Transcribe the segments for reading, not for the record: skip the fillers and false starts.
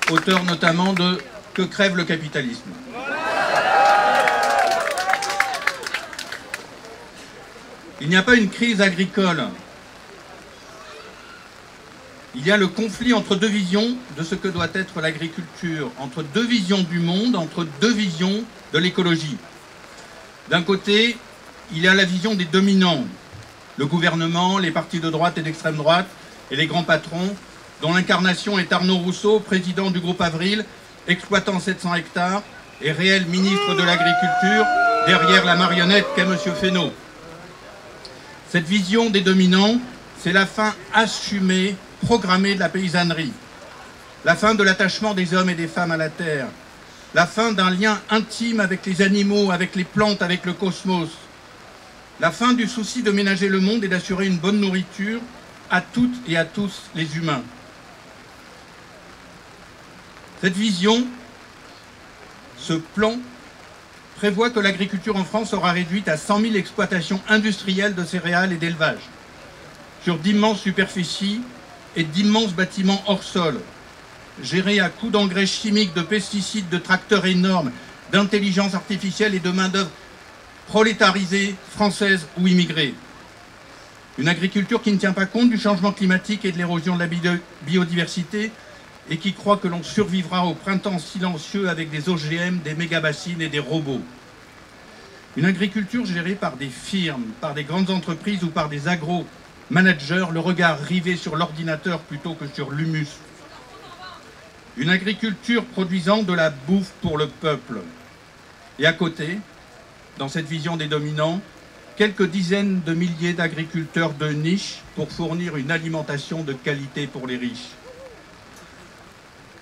auteur notamment de « Que crève le capitalisme ». Il n'y a pas une crise agricole. Il y a le conflit entre deux visions de ce que doit être l'agriculture, entre deux visions du monde, entre deux visions de l'écologie. D'un côté, il y a la vision des dominants, le gouvernement, les partis de droite et d'extrême droite et les grands patrons, dont l'incarnation est Arnaud Rousseau, président du groupe Avril, exploitant 700 hectares et réel ministre de l'Agriculture, derrière la marionnette qu'est M. Fesneau. Cette vision des dominants, c'est la fin assumée, programmée de la paysannerie, la fin de l'attachement des hommes et des femmes à la terre, la fin d'un lien intime avec les animaux, avec les plantes, avec le cosmos, la fin du souci de ménager le monde et d'assurer une bonne nourriture à toutes et à tous les humains. Cette vision, ce plan, prévoit que l'agriculture en France sera réduite à 100 000 exploitations industrielles de céréales et d'élevage, sur d'immenses superficies et d'immenses bâtiments hors sol, gérés à coups d'engrais chimiques, de pesticides, de tracteurs énormes, d'intelligence artificielle et de main-d'œuvre prolétarisée, française ou immigrée. Une agriculture qui ne tient pas compte du changement climatique et de l'érosion de la biodiversité et qui croit que l'on survivra au printemps silencieux avec des OGM, des méga-bassines et des robots. Une agriculture gérée par des firmes, par des grandes entreprises ou par des agro-managers, le regard rivé sur l'ordinateur plutôt que sur l'humus. Une agriculture produisant de la bouffe pour le peuple. Et à côté, dans cette vision des dominants, quelques dizaines de milliers d'agriculteurs de niche pour fournir une alimentation de qualité pour les riches.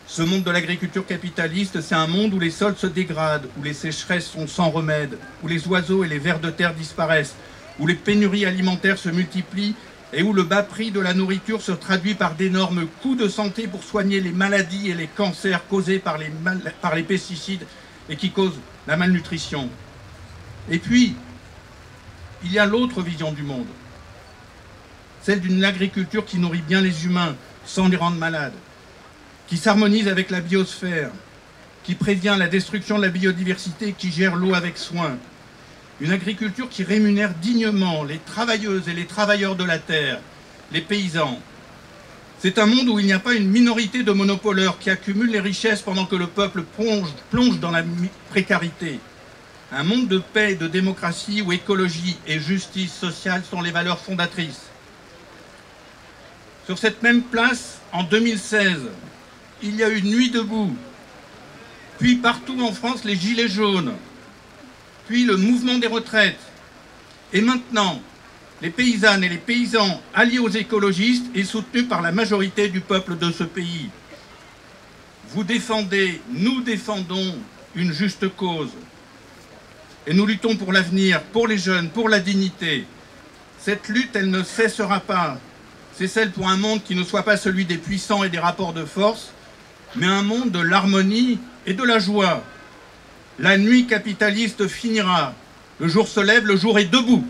Ce monde de l'agriculture capitaliste, c'est un monde où les sols se dégradent, où les sécheresses sont sans remède, où les oiseaux et les vers de terre disparaissent, où les pénuries alimentaires se multiplient et où le bas prix de la nourriture se traduit par d'énormes coûts de santé pour soigner les maladies et les cancers causés par les pesticides et qui causent la malnutrition. Et puis, il y a l'autre vision du monde, celle d'une agriculture qui nourrit bien les humains sans les rendre malades, qui s'harmonise avec la biosphère, qui prévient la destruction de la biodiversité, qui gère l'eau avec soin. Une agriculture qui rémunère dignement les travailleuses et les travailleurs de la terre, les paysans. C'est un monde où il n'y a pas une minorité de monopoleurs qui accumulent les richesses pendant que le peuple plonge dans la précarité. Un monde de paix et de démocratie où écologie et justice sociale sont les valeurs fondatrices. Sur cette même place, en 2016, il y a eu Nuit debout, puis partout en France les Gilets jaunes, puis le mouvement des retraites, et maintenant les paysannes et les paysans alliés aux écologistes et soutenus par la majorité du peuple de ce pays. Vous défendez, nous défendons une juste cause. Et nous luttons pour l'avenir, pour les jeunes, pour la dignité. Cette lutte, elle ne cessera pas. C'est celle pour un monde qui ne soit pas celui des puissants et des rapports de force, mais un monde de l'harmonie et de la joie. La nuit capitaliste finira. Le jour se lève, le jour est debout.